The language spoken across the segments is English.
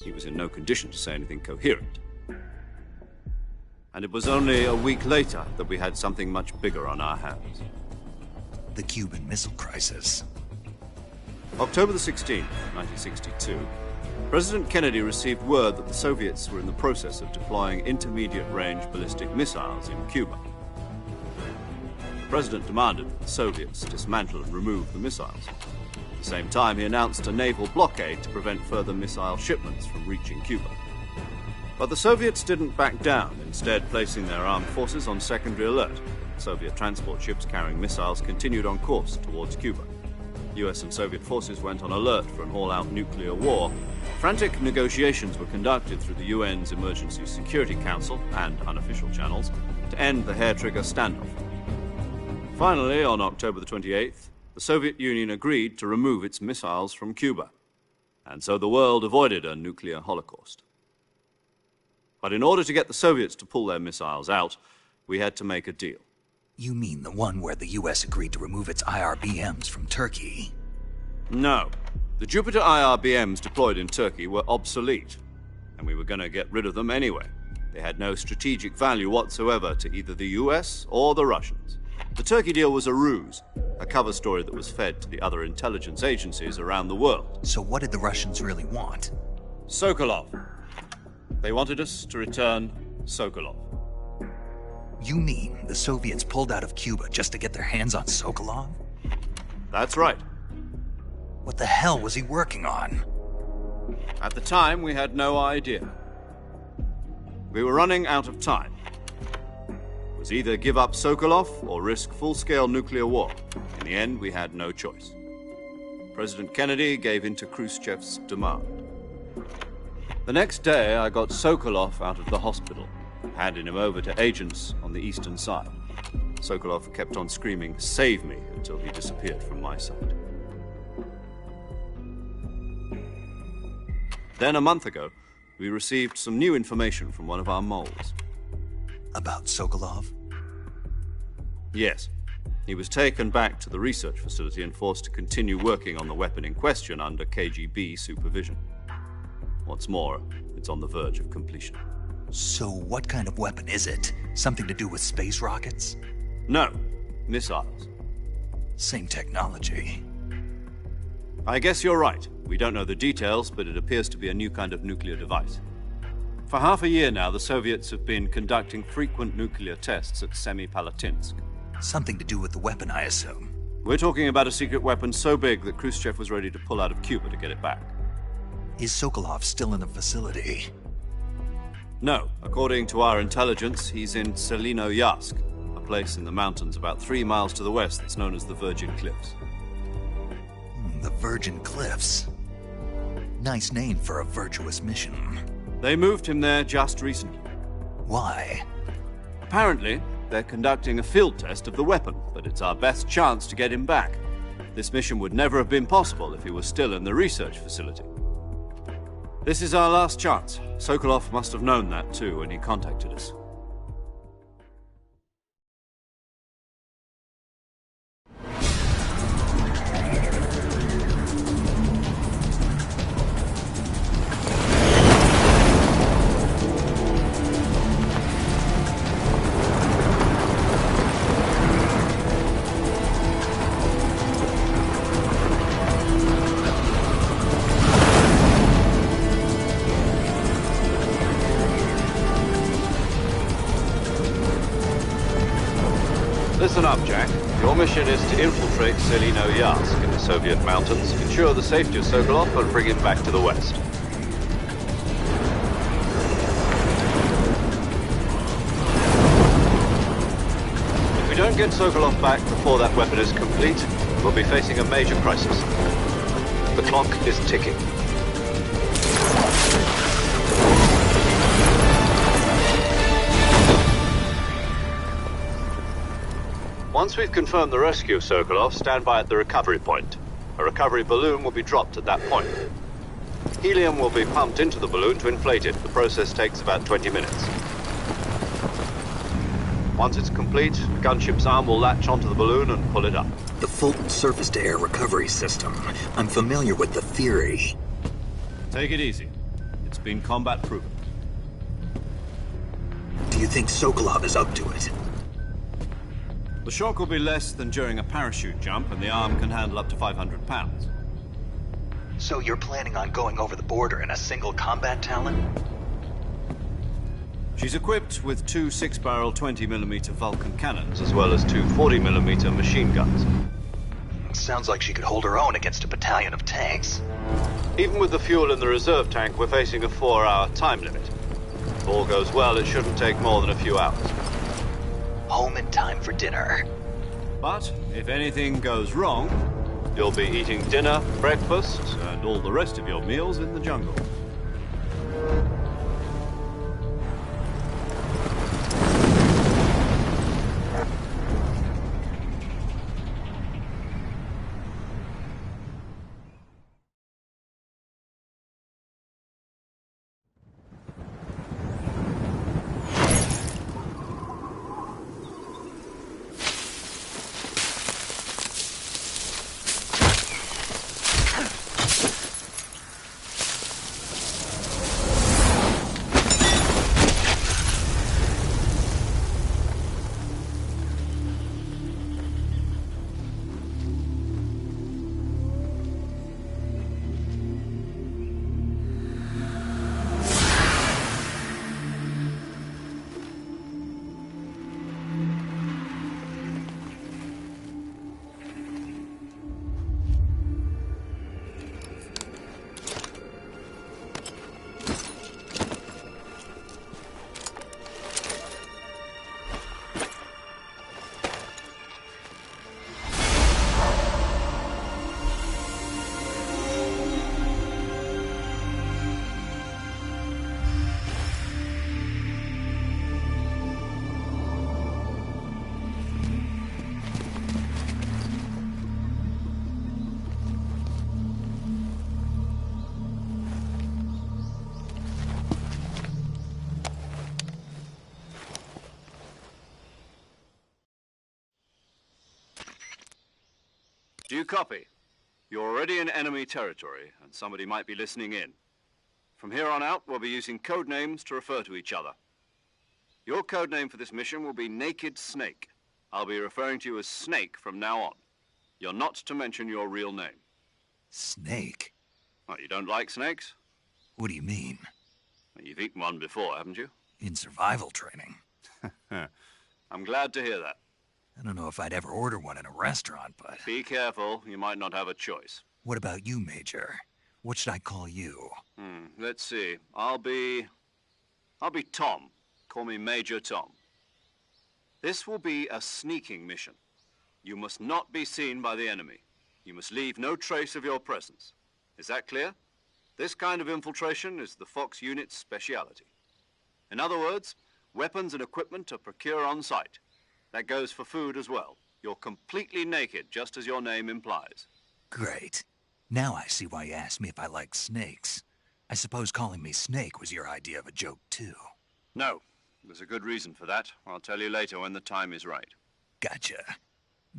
He was in no condition to say anything coherent. And it was only a week later that we had something much bigger on our hands. The Cuban Missile Crisis. October the 16th, 1962, President Kennedy received word that the Soviets were in the process of deploying intermediate-range ballistic missiles in Cuba. The President demanded that the Soviets dismantle and remove the missiles. At the same time, he announced a naval blockade to prevent further missile shipments from reaching Cuba. But the Soviets didn't back down, instead placing their armed forces on secondary alert. Soviet transport ships carrying missiles continued on course towards Cuba. US and Soviet forces went on alert for an all-out nuclear war. Frantic negotiations were conducted through the UN's Emergency Security Council and unofficial channels to end the hair-trigger standoff. Finally, on October the 28th, the Soviet Union agreed to remove its missiles from Cuba. And so the world avoided a nuclear holocaust. But in order to get the Soviets to pull their missiles out, we had to make a deal. You mean the one where the US agreed to remove its IRBMs from Turkey? No. The Jupiter IRBMs deployed in Turkey were obsolete, and we were going to get rid of them anyway. They had no strategic value whatsoever to either the US or the Russians. The Turkey deal was a ruse, a cover story that was fed to the other intelligence agencies around the world. So what did the Russians really want? Sokolov. They wanted us to return Sokolov. You mean the Soviets pulled out of Cuba just to get their hands on Sokolov? That's right. What the hell was he working on? At the time, we had no idea. We were running out of time. It was either give up Sokolov or risk full-scale nuclear war. In the end, we had no choice. President Kennedy gave in to Khrushchev's demand. The next day, I got Sokolov out of the hospital, handing him over to agents on the eastern side. Sokolov kept on screaming, "Save me," until he disappeared from my sight. Then, a month ago, we received some new information from one of our moles. About Sokolov? Yes. He was taken back to the research facility and forced to continue working on the weapon in question under KGB supervision. What's more, it's on the verge of completion. So what kind of weapon is it? Something to do with space rockets? No, missiles. Same technology. I guess you're right. We don't know the details, but it appears to be a new kind of nuclear device. For half a year now, the Soviets have been conducting frequent nuclear tests at Semipalatinsk. Something to do with the weapon, I assume. We're talking about a secret weapon so big that Khrushchev was ready to pull out of Cuba to get it back. Is Sokolov still in the facility? No. According to our intelligence, he's in Selinoyarsk, a place in the mountains about 3 miles to the west that's known as the Virgin Cliffs. The Virgin Cliffs. Nice name for a virtuous mission. They moved him there just recently. Why? Apparently, they're conducting a field test of the weapon, but it's our best chance to get him back. This mission would never have been possible if he was still in the research facility. This is our last chance. Sokolov must have known that too when he contacted us. Listen up, Jack. Your mission is to infiltrate Selinoyarsk in the Soviet mountains, ensure the safety of Sokolov, and bring him back to the west. If we don't get Sokolov back before that weapon is complete, we'll be facing a major crisis. The clock is ticking. Once we've confirmed the rescue of Sokolov, stand by at the recovery point. A recovery balloon will be dropped at that point. Helium will be pumped into the balloon to inflate it. The process takes about 20 minutes. Once it's complete, the gunship's arm will latch onto the balloon and pull it up. The Fulton surface-to-air recovery system. I'm familiar with the theory. Take it easy. It's been combat proven. Do you think Sokolov is up to it? The shock will be less than during a parachute jump, and the arm can handle up to 500 pounds. So you're planning on going over the border in a single combat Talon? She's equipped with two 6-barrel 20mm Vulcan cannons, as well as two 40mm machine guns. Sounds like she could hold her own against a battalion of tanks. Even with the fuel in the reserve tank, we're facing a 4-hour time limit. If all goes well, it shouldn't take more than a few hours. Home in time for dinner. But if anything goes wrong, you'll be eating dinner, breakfast, and all the rest of your meals in the jungle. Do you copy? You're already in enemy territory, and somebody might be listening in. From here on out, we'll be using code names to refer to each other. Your code name for this mission will be Naked Snake. I'll be referring to you as Snake from now on. You're not to mention your real name. Snake? Oh, you don't like snakes? What do you mean? Well, you've eaten one before, haven't you? In survival training. I'm glad to hear that. I don't know if I'd ever order one in a restaurant, but... Be careful, you might not have a choice. What about you, Major? What should I call you? Let's see. I'll be Tom. Call me Major Tom. This will be a sneaking mission. You must not be seen by the enemy. You must leave no trace of your presence. Is that clear? This kind of infiltration is the Fox unit's speciality. In other words, weapons and equipment are procured on site. That goes for food as well. You're completely naked, just as your name implies. Great. Now I see why you asked me if I like snakes. I suppose calling me Snake was your idea of a joke, too. No. There's a good reason for that. I'll tell you later when the time is right. Gotcha.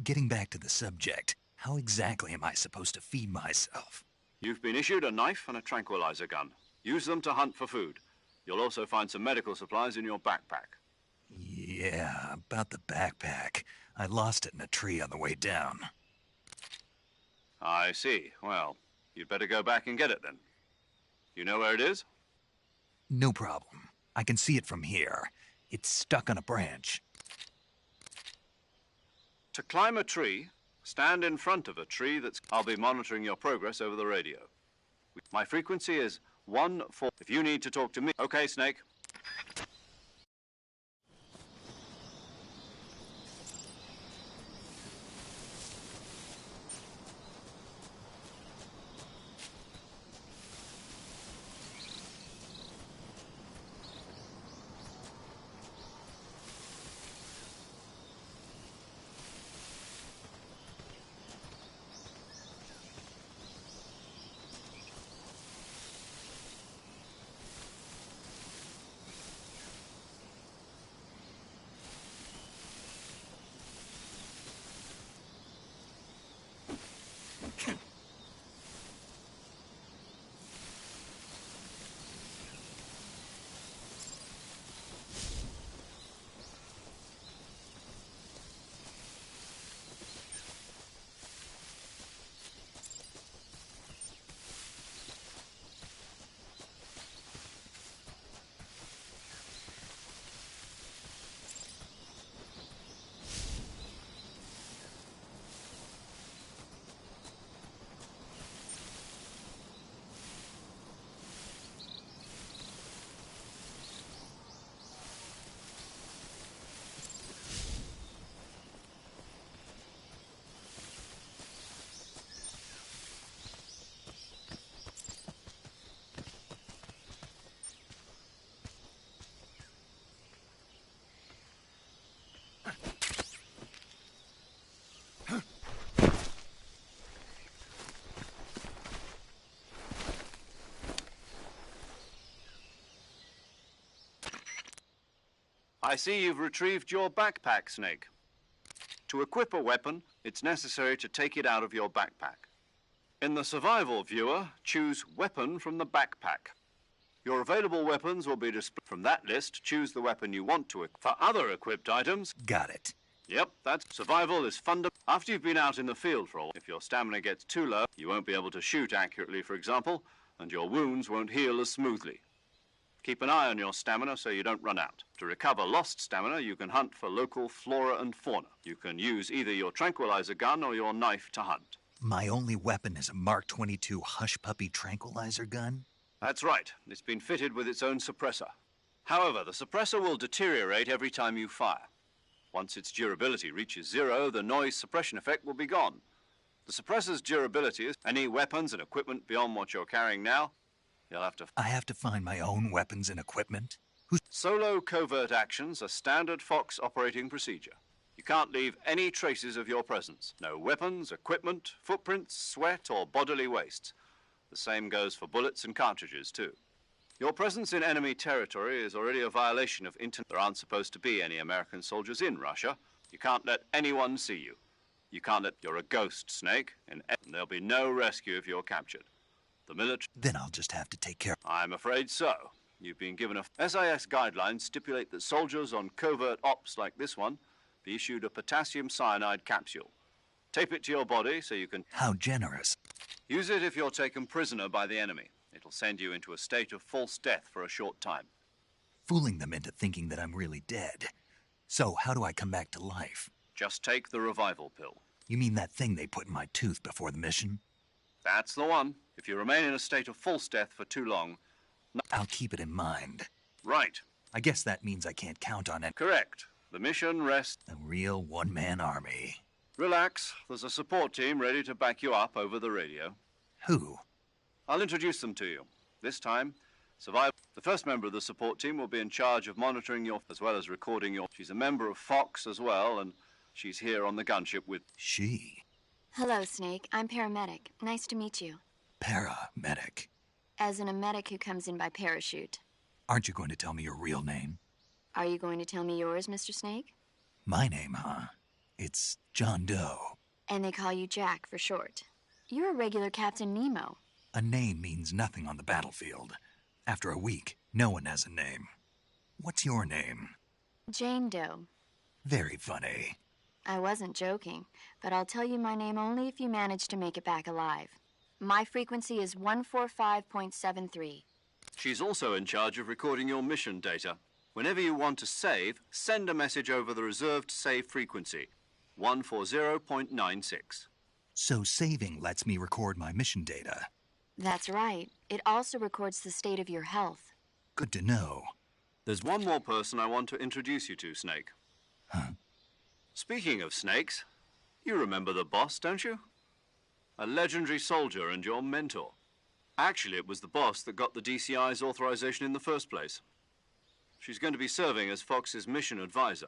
Getting back to the subject, how exactly am I supposed to feed myself? You've been issued a knife and a tranquilizer gun. Use them to hunt for food. You'll also find some medical supplies in your backpack. Yeah, about the backpack. I lost it in a tree on the way down. I see. Well, you'd better go back and get it then. You know where it is? No problem. I can see it from here. It's stuck on a branch. To climb a tree, stand in front of a tree that's... I'll be monitoring your progress over the radio. My frequency is 1-4. If you need to talk to me... Okay, Snake. I see you've retrieved your backpack, Snake. To equip a weapon, it's necessary to take it out of your backpack. In the survival viewer, choose Weapon from the backpack. Your available weapons will be displayed. From that list, choose the weapon you want to equip. For other equipped items... Got it. Yep, that's survival is fundamental. After you've been out in the field for a while, if your stamina gets too low, you won't be able to shoot accurately, for example, and your wounds won't heal as smoothly. Keep an eye on your stamina so you don't run out. To recover lost stamina, you can hunt for local flora and fauna. You can use either your tranquilizer gun or your knife to hunt. My only weapon is a Mark 22 Hush Puppy tranquilizer gun? That's right. It's been fitted with its own suppressor. However, the suppressor will deteriorate every time you fire. Once its durability reaches 0, the noise suppression effect will be gone. The suppressor's durability is any weapons and equipment beyond what you're carrying now, you'll have to... I have to find my own weapons and equipment? Solo covert actions are standard Fox operating procedure. You can't leave any traces of your presence. No weapons, equipment, footprints, sweat, or bodily wastes. The same goes for bullets and cartridges, too. Your presence in enemy territory is already a violation of There aren't supposed to be any American soldiers in Russia. You can't let anyone see you. You can't let... You're a ghost, Snake, and there'll be no rescue if you're captured. The military... Then I'll just have to take care... I'm afraid so. You've been given a... SIS guidelines stipulate that soldiers on covert ops like this one be issued a potassium cyanide capsule. Tape it to your body so you can... How generous. Use it if you're taken prisoner by the enemy. It'll send you into a state of false death for a short time. Fooling them into thinking that I'm really dead. So, how do I come back to life? Just take the revival pill. You mean that thing they put in my tooth before the mission? That's the one. If you remain in a state of false death for too long... I'll keep it in mind. Right. I guess that means I can't count on it. Correct. The mission rests... A real one-man army. Relax. There's a support team ready to back you up over the radio. Who? I'll introduce them to you. This time, Survival. The first member of the support team will be in charge of monitoring your... as well as recording your... She's a member of Fox as well, and she's here on the gunship with... She? Hello, Snake. I'm paramedic. Nice to meet you. Paramedic? As in a medic who comes in by parachute. Aren't you going to tell me your real name? Are you going to tell me yours, Mr. Snake? My name, huh? It's John Doe. And they call you Jack for short. You're a regular Captain Nemo. A name means nothing on the battlefield. After a week, no one has a name. What's your name? Jane Doe. Very funny. I wasn't joking, but I'll tell you my name only if you manage to make it back alive. My frequency is 145.73. She's also in charge of recording your mission data. Whenever you want to save, send a message over the reserved save frequency, 140.96. So saving lets me record my mission data. That's right. It also records the state of your health. Good to know. There's one more person I want to introduce you to, Snake. Huh? Speaking of snakes, you remember the boss, don't you? A legendary soldier and your mentor. Actually, it was the boss that got the DCI's authorization in the first place. She's going to be serving as Fox's mission advisor.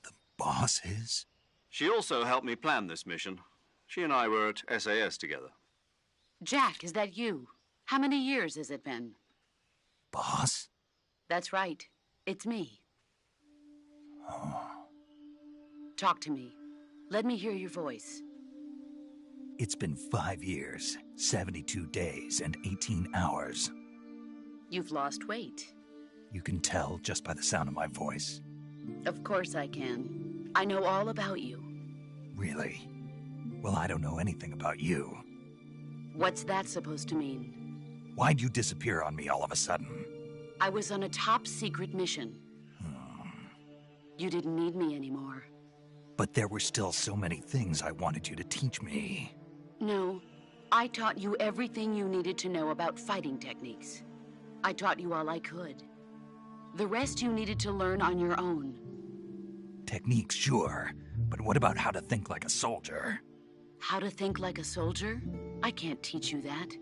The boss is? She also helped me plan this mission. She and I were at SAS together. Jack, is that you? How many years has it been? Boss? That's right. It's me. Oh. Talk to me. Let me hear your voice. It's been 5 years, 72 days, and 18 hours. You've lost weight. You can tell just by the sound of my voice. Of course I can. I know all about you. Really? Well, I don't know anything about you. What's that supposed to mean? Why'd you disappear on me all of a sudden? I was on a top-secret mission. You didn't need me anymore. But there were still so many things I wanted you to teach me. No, I taught you everything you needed to know about fighting techniques. I taught you all I could. The rest you needed to learn on your own. Techniques, sure. But what about how to think like a soldier? How to think like a soldier? I can't teach you that.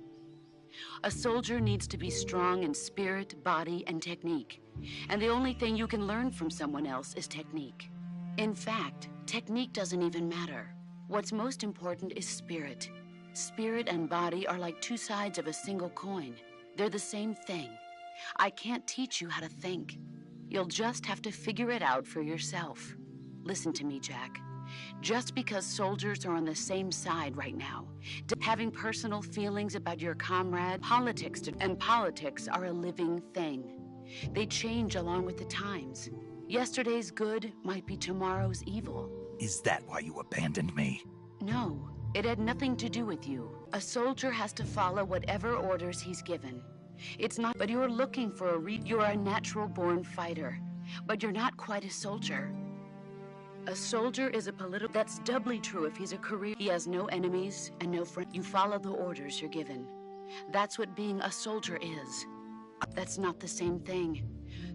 A soldier needs to be strong in spirit, body, and technique. And the only thing you can learn from someone else is technique. In fact, technique doesn't even matter. What's most important is spirit. Spirit and body are like two sides of a single coin. They're the same thing. I can't teach you how to think. You'll just have to figure it out for yourself. Listen to me, Jack. Just because soldiers are on the same side right now, having personal feelings about your comrade, politics are a living thing. They change along with the times. Yesterday's good might be tomorrow's evil. Is that why you abandoned me? No, it had nothing to do with you. A soldier has to follow whatever orders he's given. It's not, but you're looking for you're a natural-born fighter, but you're not quite a soldier. A soldier is a political. That's doubly true if he's a career. He has no enemies and no friends. You follow the orders you're given. That's what being a soldier is. That's not the same thing.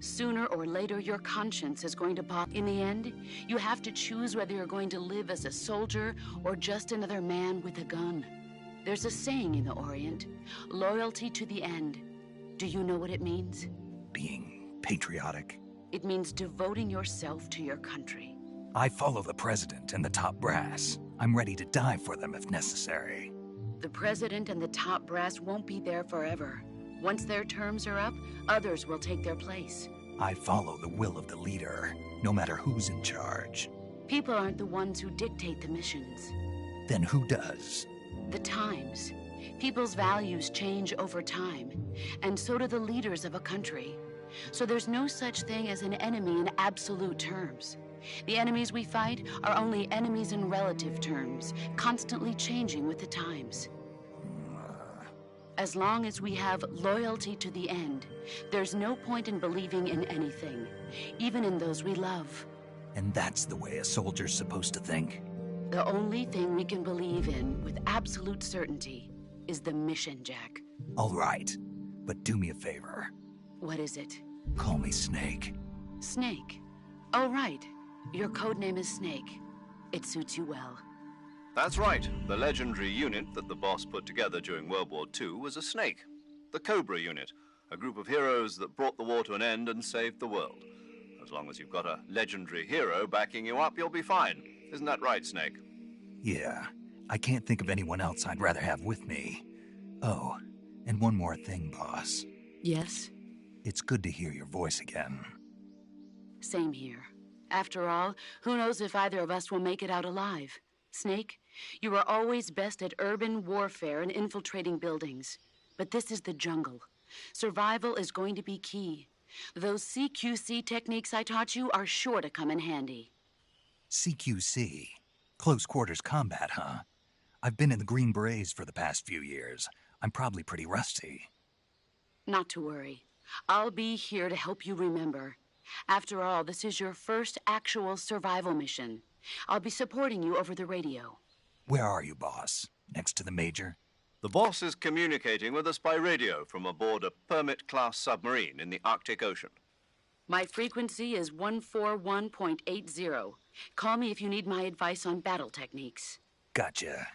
Sooner or later, your conscience is going to pop. In the end, you have to choose whether you're going to live as a soldier or just another man with a gun. There's a saying in the Orient, loyalty to the end. Do you know what it means? Being patriotic. It means devoting yourself to your country. I follow the president and the top brass. I'm ready to die for them if necessary. The president and the top brass won't be there forever. Once their terms are up, others will take their place. I follow the will of the leader, no matter who's in charge. People aren't the ones who dictate the missions. Then who does? The times. People's values change over time, and so do the leaders of a country. So there's no such thing as an enemy in absolute terms. The enemies we fight are only enemies in relative terms, constantly changing with the times. As long as we have loyalty to the end, there's no point in believing in anything, even in those we love. And that's the way a soldier's supposed to think? The only thing we can believe in with absolute certainty is the mission, Jack. All right, but do me a favor. What is it? Call me Snake. Snake? Oh, right. Your code name is Snake. It suits you well. That's right. The legendary unit that the boss put together during World War II was a snake. The Cobra unit, a group of heroes that brought the war to an end and saved the world. As long as you've got a legendary hero backing you up, you'll be fine. Isn't that right, Snake? Yeah, I can't think of anyone else I'd rather have with me. Oh, and one more thing, boss. Yes? It's good to hear your voice again. Same here. After all, who knows if either of us will make it out alive? Snake, you are always best at urban warfare and infiltrating buildings. But this is the jungle. Survival is going to be key. Those CQC techniques I taught you are sure to come in handy. CQC? Close quarters combat, huh? I've been in the Green Berets for the past few years. I'm probably pretty rusty. Not to worry. I'll be here to help you remember. After all, this is your first actual survival mission. I'll be supporting you over the radio. Where are you, boss? Next to the Major? The boss is communicating with us by radio from aboard a Permit-class submarine in the Arctic Ocean. My frequency is 141.80. Call me if you need my advice on battle techniques. Gotcha.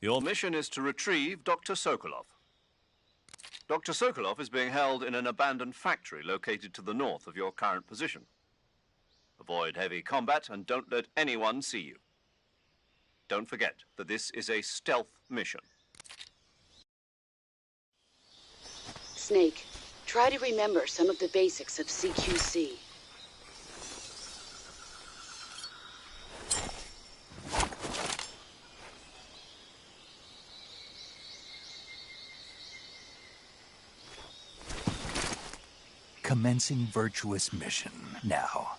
Your mission is to retrieve Dr. Sokolov. Dr. Sokolov is being held in an abandoned factory located to the north of your current position. Avoid heavy combat and don't let anyone see you. Don't forget that this is a stealth mission. Snake, try to remember some of the basics of CQC. Commencing virtuous mission now.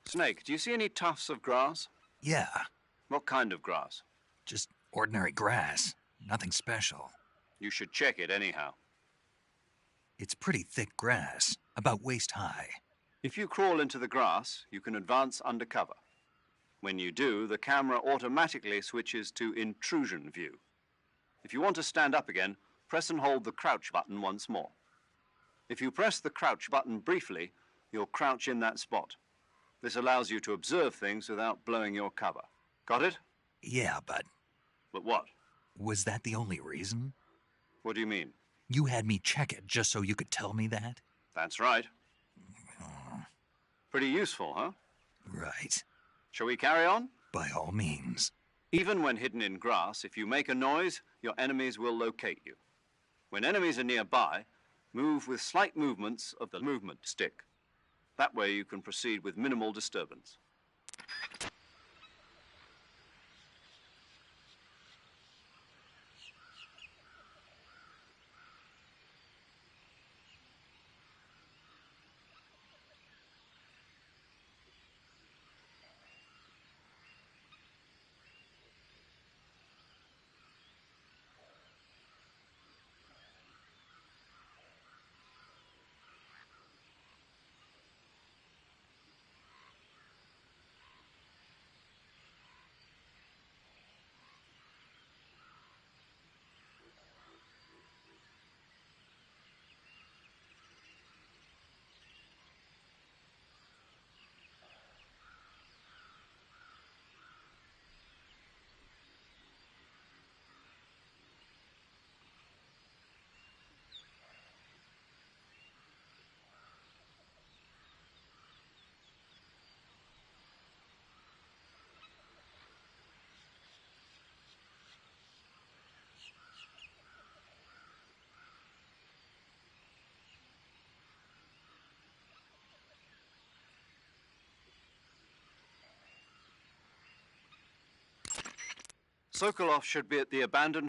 Snake, do you see any tufts of grass? Yeah, What kind of grass? just ordinary grass. Nothing special. You should check it anyhow. It's pretty thick grass, about waist high. If you crawl into the grass, you can advance undercover. When you do, the camera automatically switches to intrusion view. If you want to stand up again, press and hold the crouch button once more. If you press the crouch button briefly, you'll crouch in that spot. This allows you to observe things without blowing your cover. Got it? Yeah, but But what? was that the only reason? What do you mean? You had me check it just so you could tell me that? That's right. Pretty useful, huh? Right. Shall we carry on? By all means. Even when hidden in grass, if you make a noise, your enemies will locate you. When enemies are nearby, move with slight movements of the movement stick. That way you can proceed with minimal disturbance. Sokolov should be at the abandoned...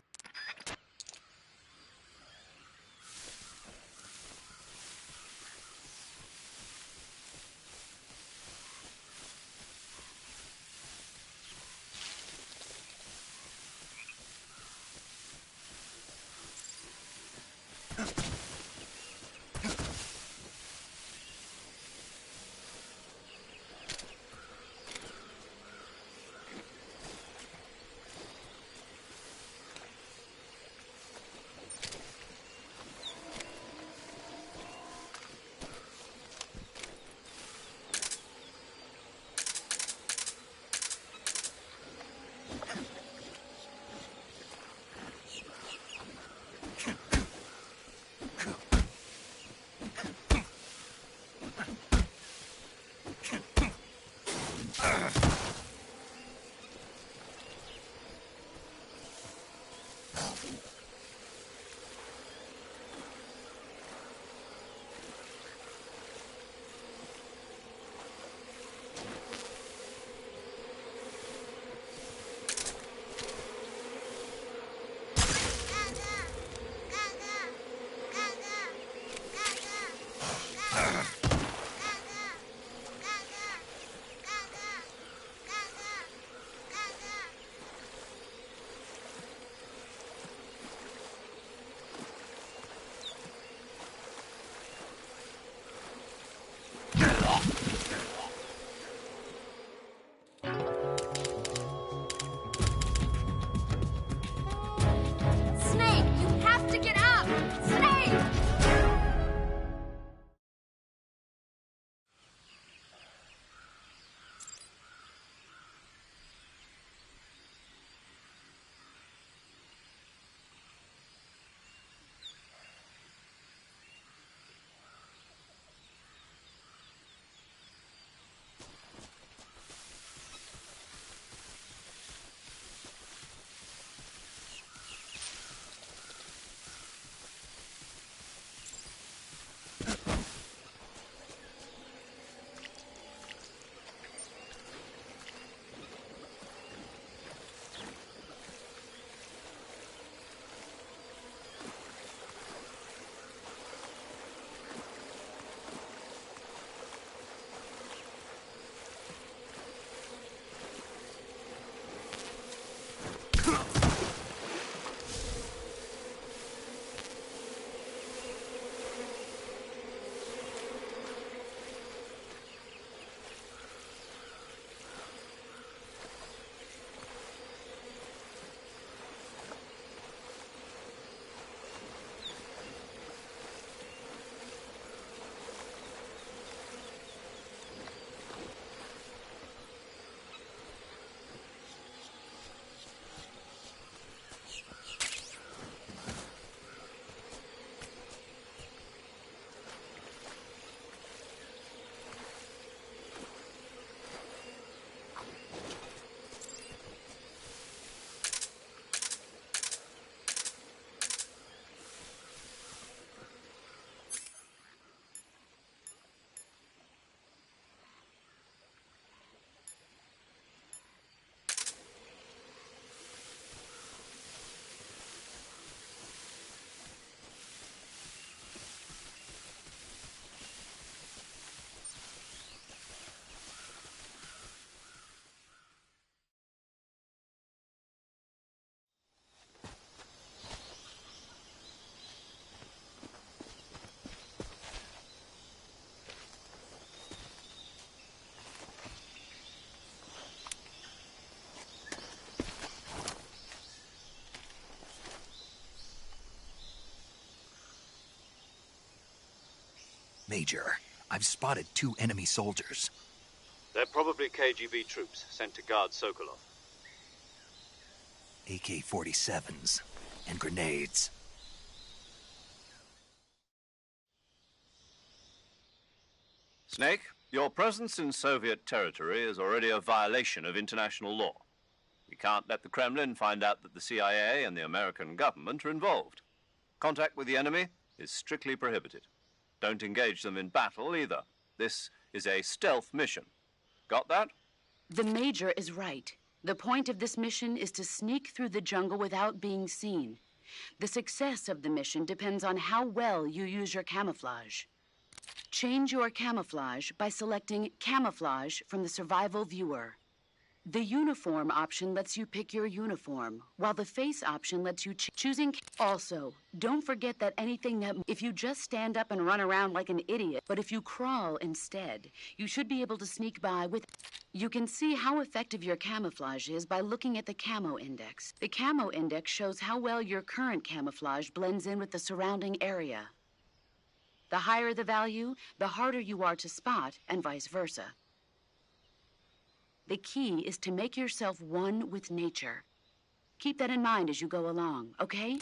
Major, I've spotted 2 enemy soldiers. They're probably KGB troops sent to guard Sokolov. AK-47s and grenades. Snake, your presence in Soviet territory is already a violation of international law. We can't let the Kremlin find out that the CIA and the American government are involved. Contact with the enemy is strictly prohibited. Don't engage them in battle either. This is a stealth mission. Got that? The Major is right. The point of this mission is to sneak through the jungle without being seen. The success of the mission depends on how well you use your camouflage. Change your camouflage by selecting Camouflage from the Survival Viewer. The Uniform option lets you pick your uniform, while the Face option lets you choosing. Also, don't forget that if you just stand up and run around like an idiot, but if you crawl instead, you should be able to sneak by with. You can see how effective your camouflage is by looking at the Camo Index. The Camo Index shows how well your current camouflage blends in with the surrounding area. The higher the value, the harder you are to spot, and vice versa. The key is to make yourself one with nature. Keep that in mind as you go along, okay?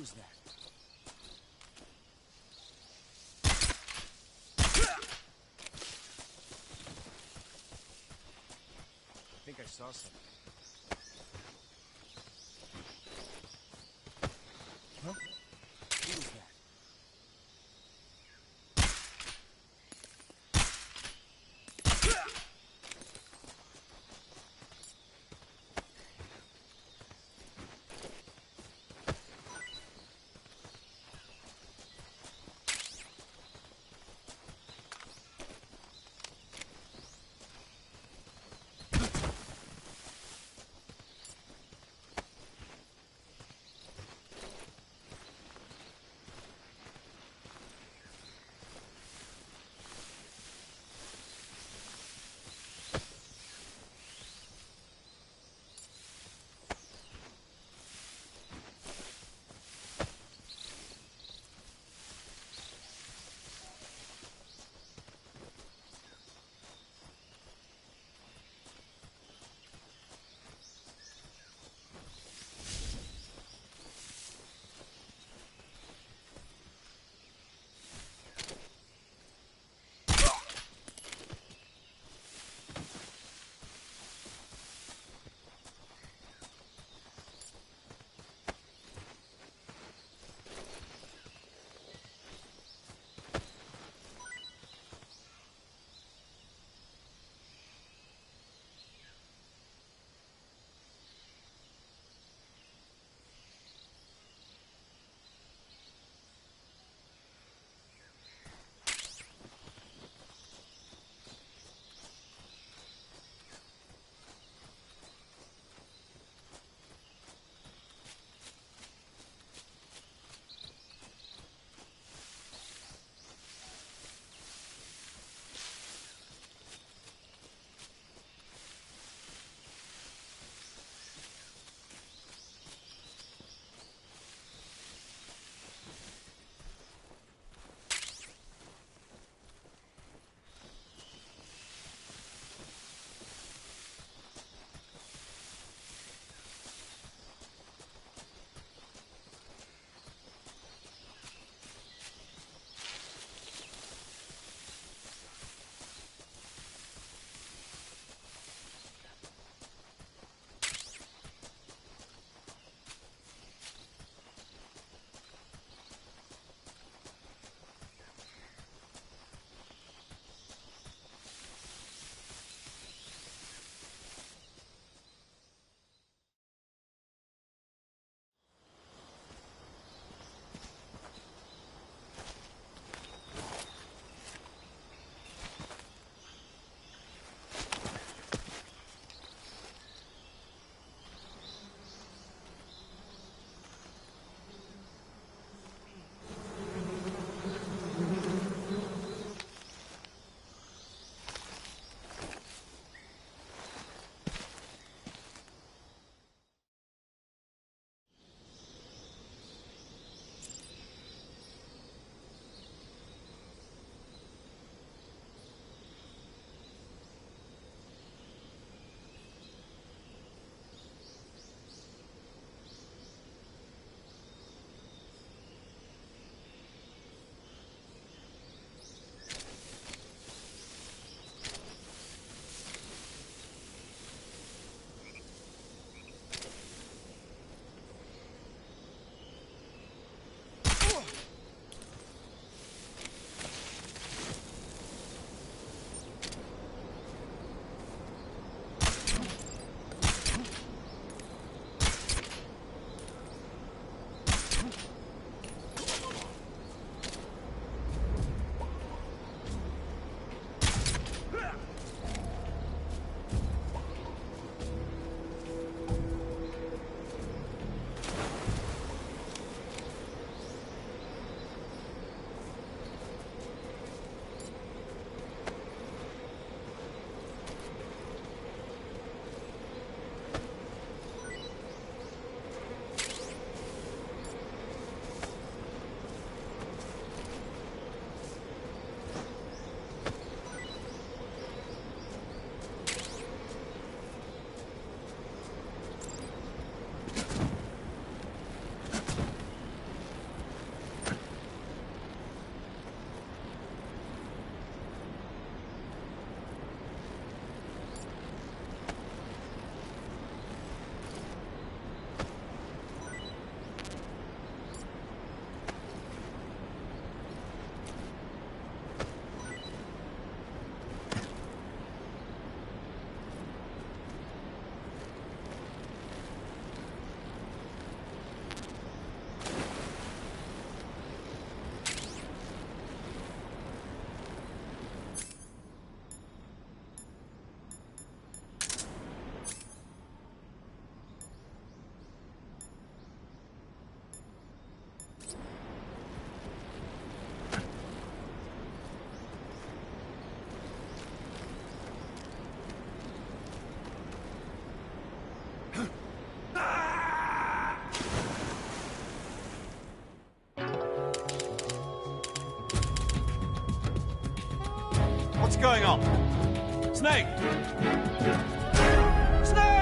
was that? I think I saw something. Huh? What was that? What's going on? Snake! Snake!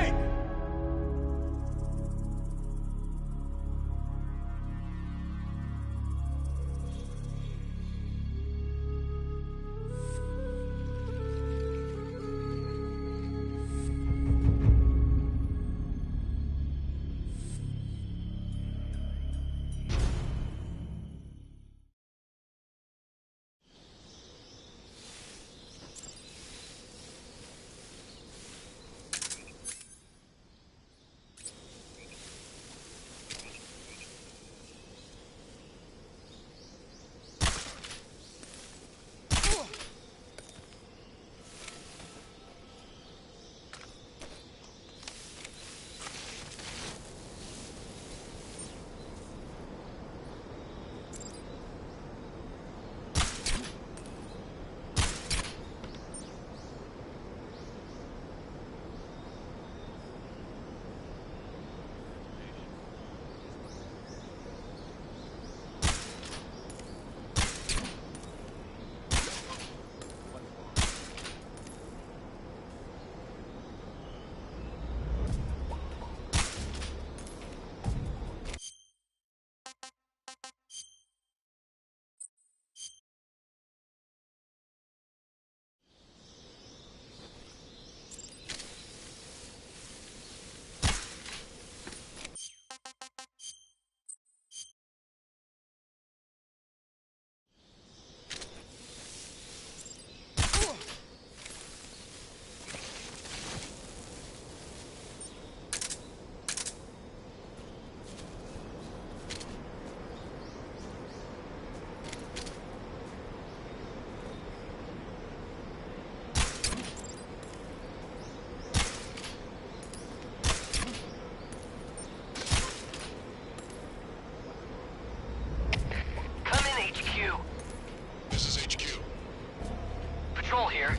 Patrol here.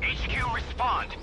HQ, respond.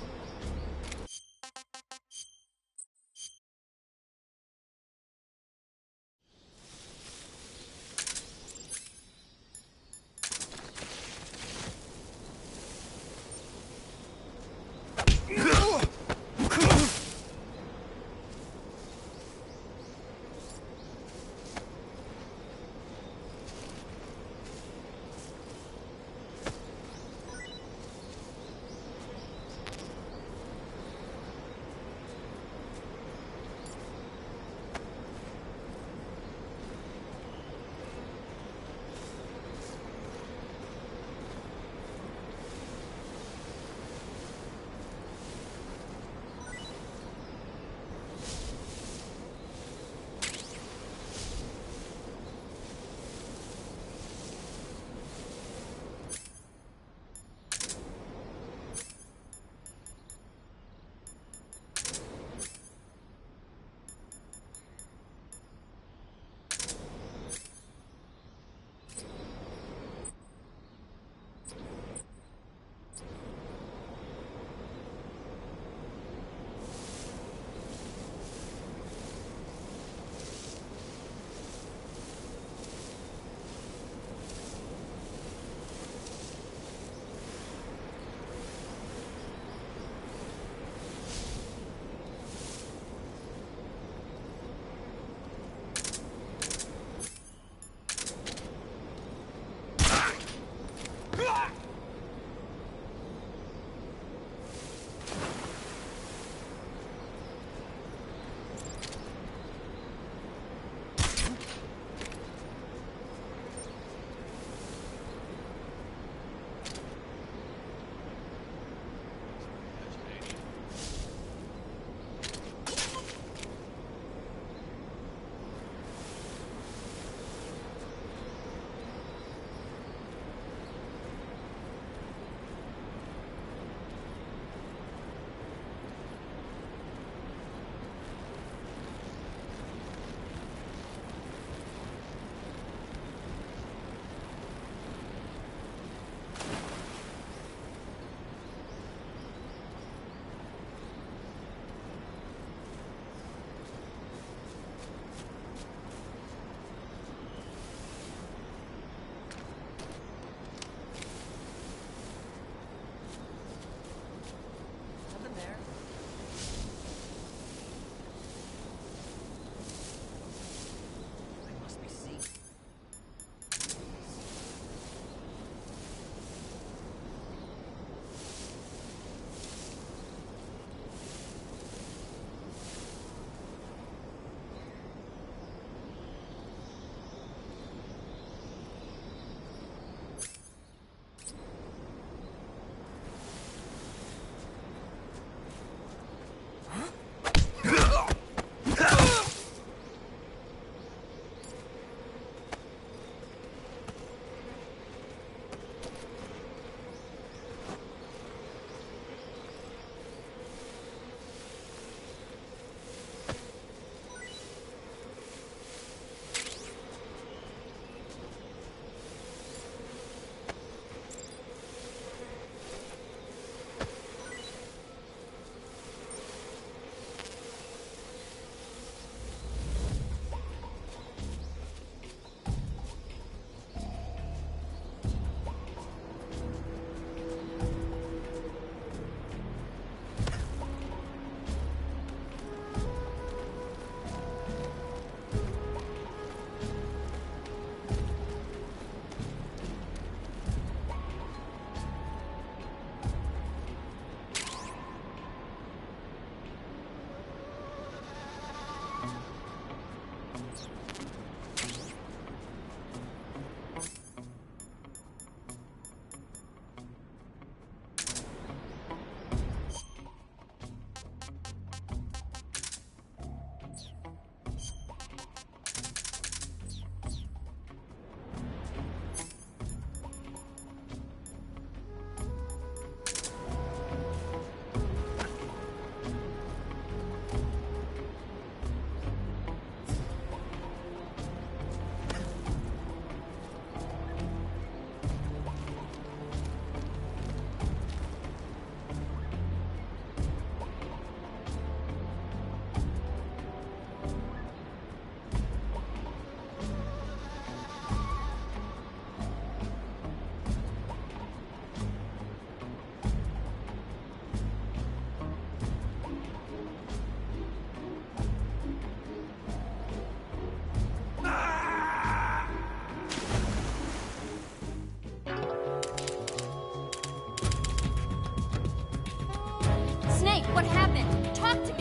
Snake, what happened? Talk to me!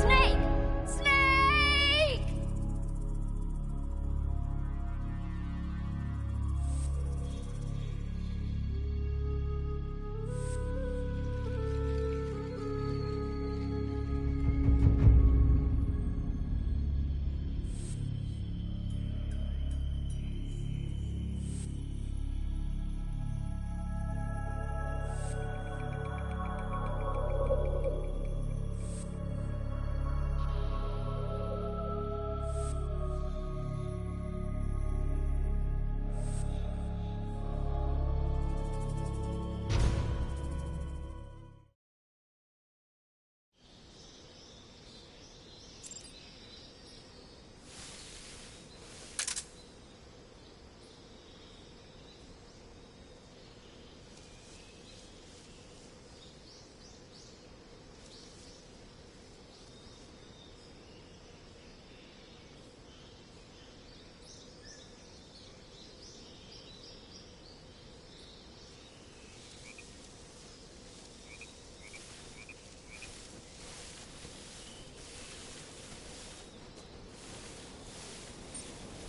Snake! Snake!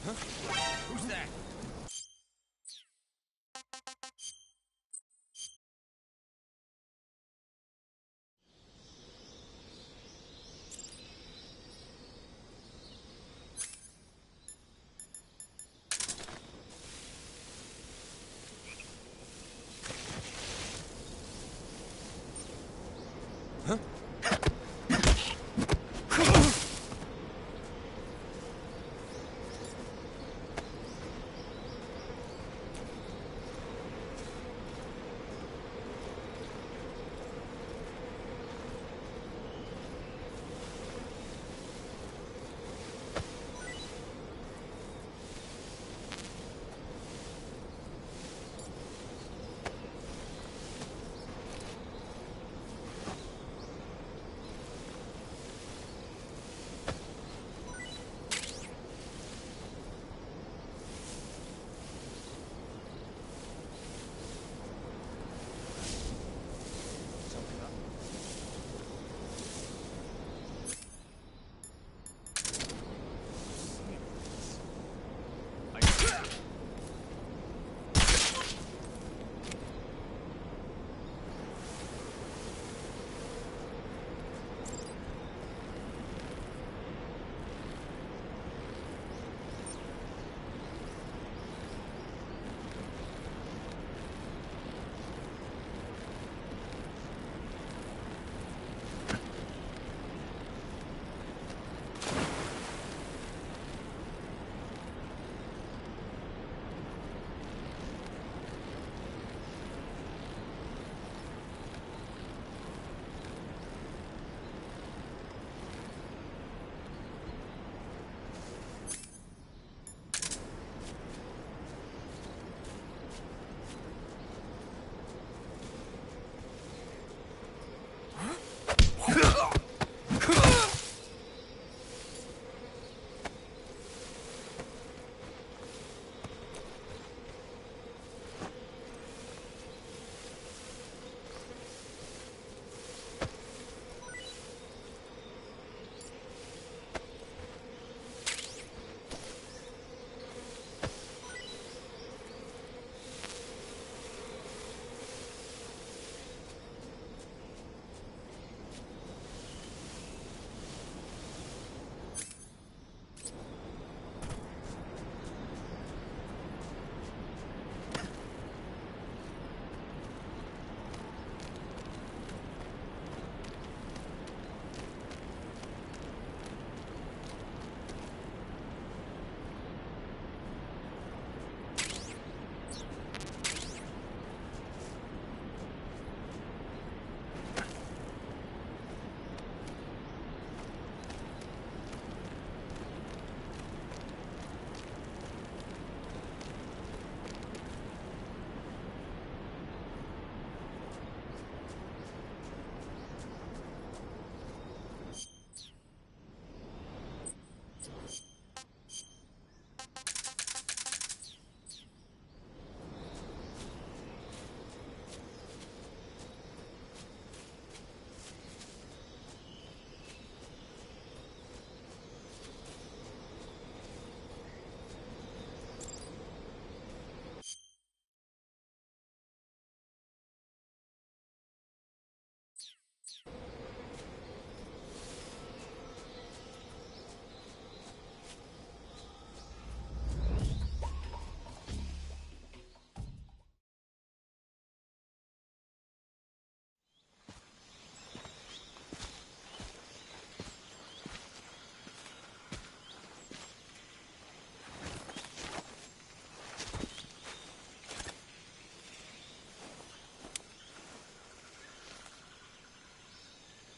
Who's that?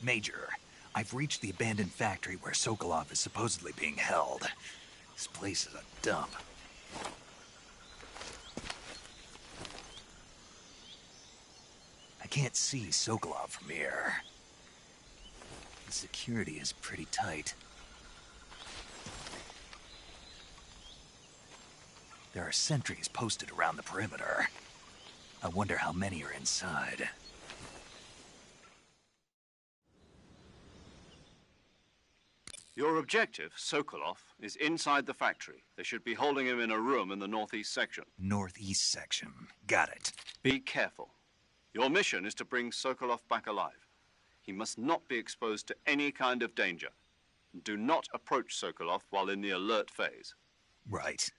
Major, I've reached the abandoned factory where Sokolov is supposedly being held. This place is a dump. I can't see Sokolov from here. The security is pretty tight. There are sentries posted around the perimeter. I wonder how many are inside. Your objective, Sokolov, is inside the factory. They should be holding him in a room in the northeast section. Northeast section. Got it. Be careful. Your mission is to bring Sokolov back alive. He must not be exposed to any kind of danger. Do not approach Sokolov while in the alert phase. Right.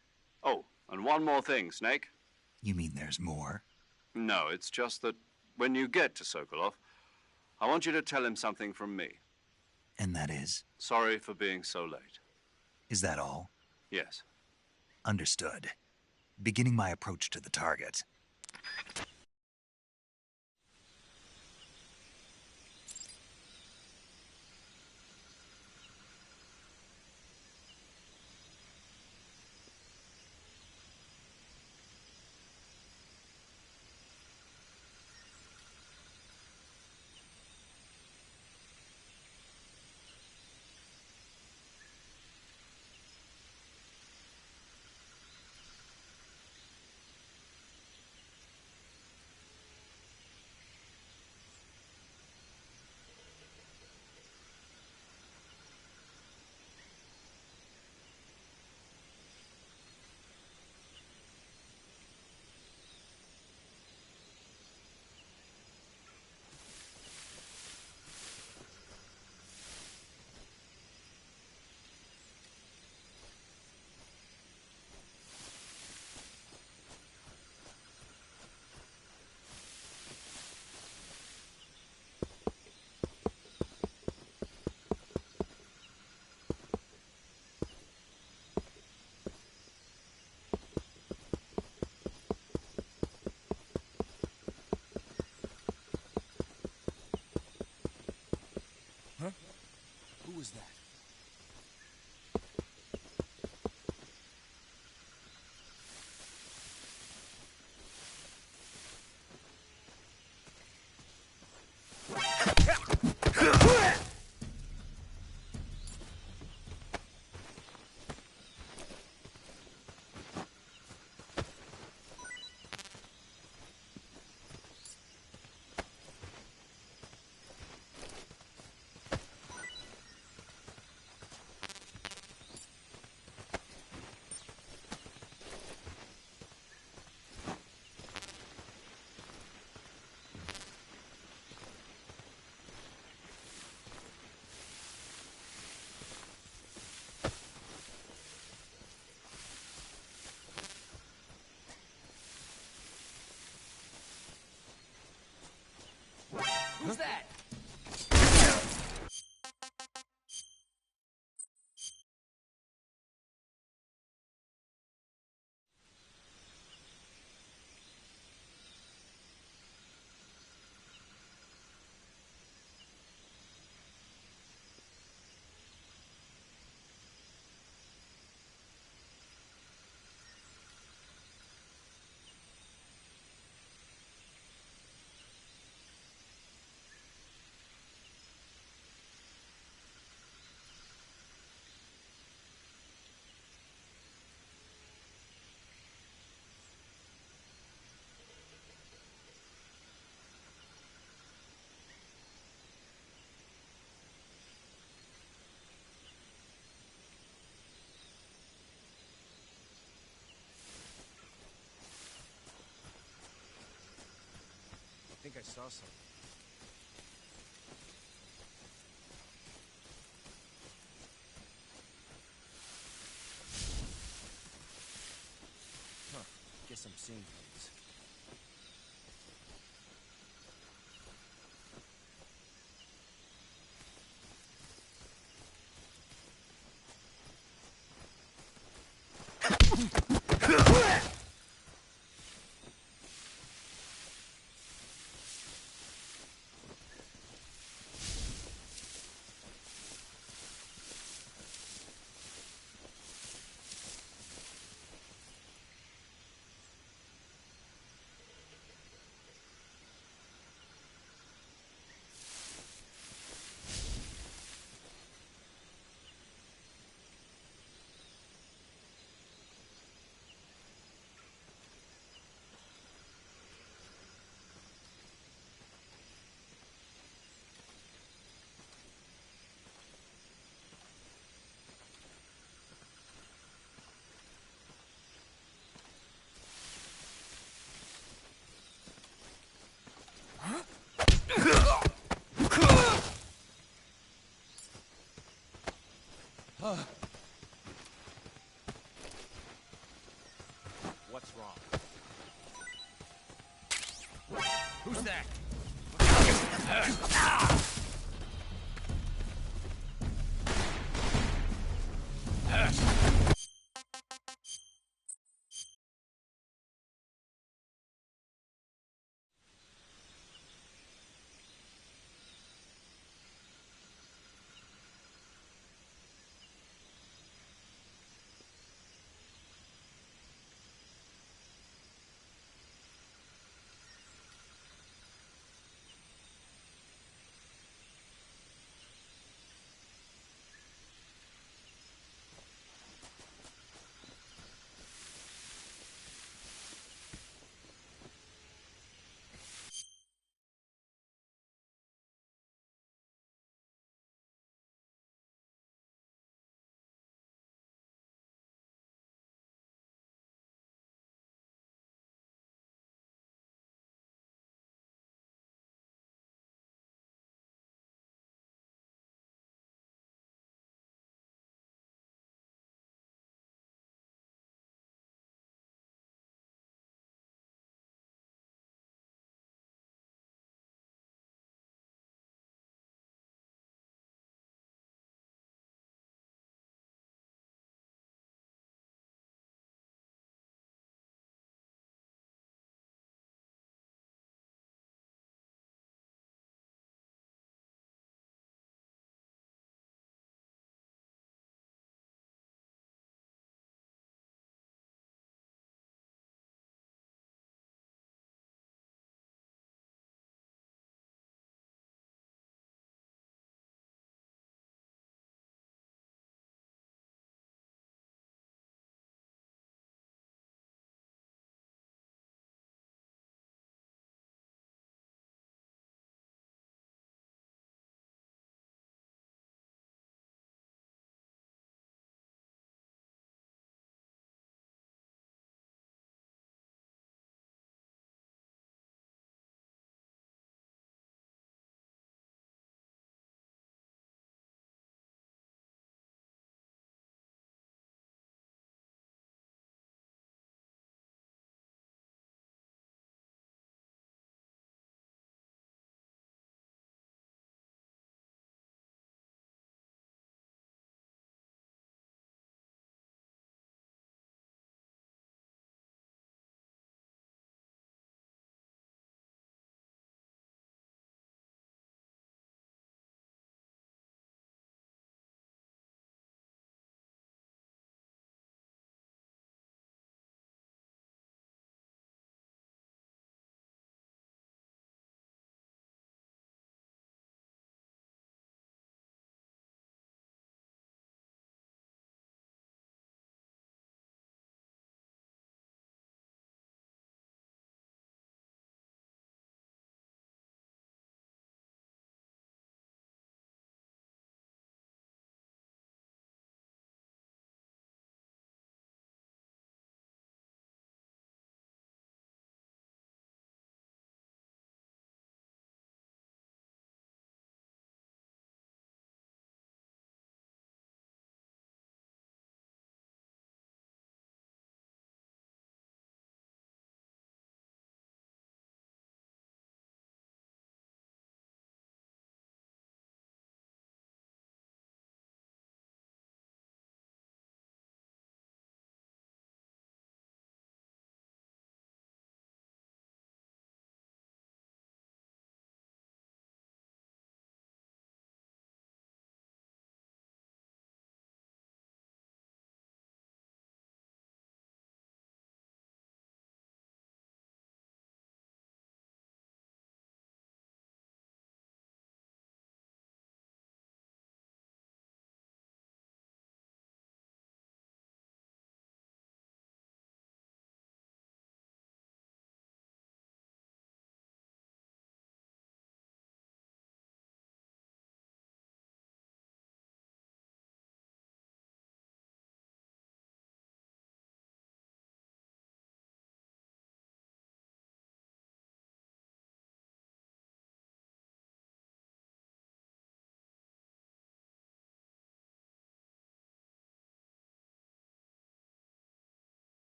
Oh, and one more thing, Snake. You mean there's more? No, it's just that when you get to Sokolov, I want you to tell him something from me. And that is? Sorry for being so late. Is that all? Yes. Understood. Beginning my approach to the target. Who was that? Who's that? I think I saw something. Huh. Guess I'm seeing things. What's wrong? Who's that?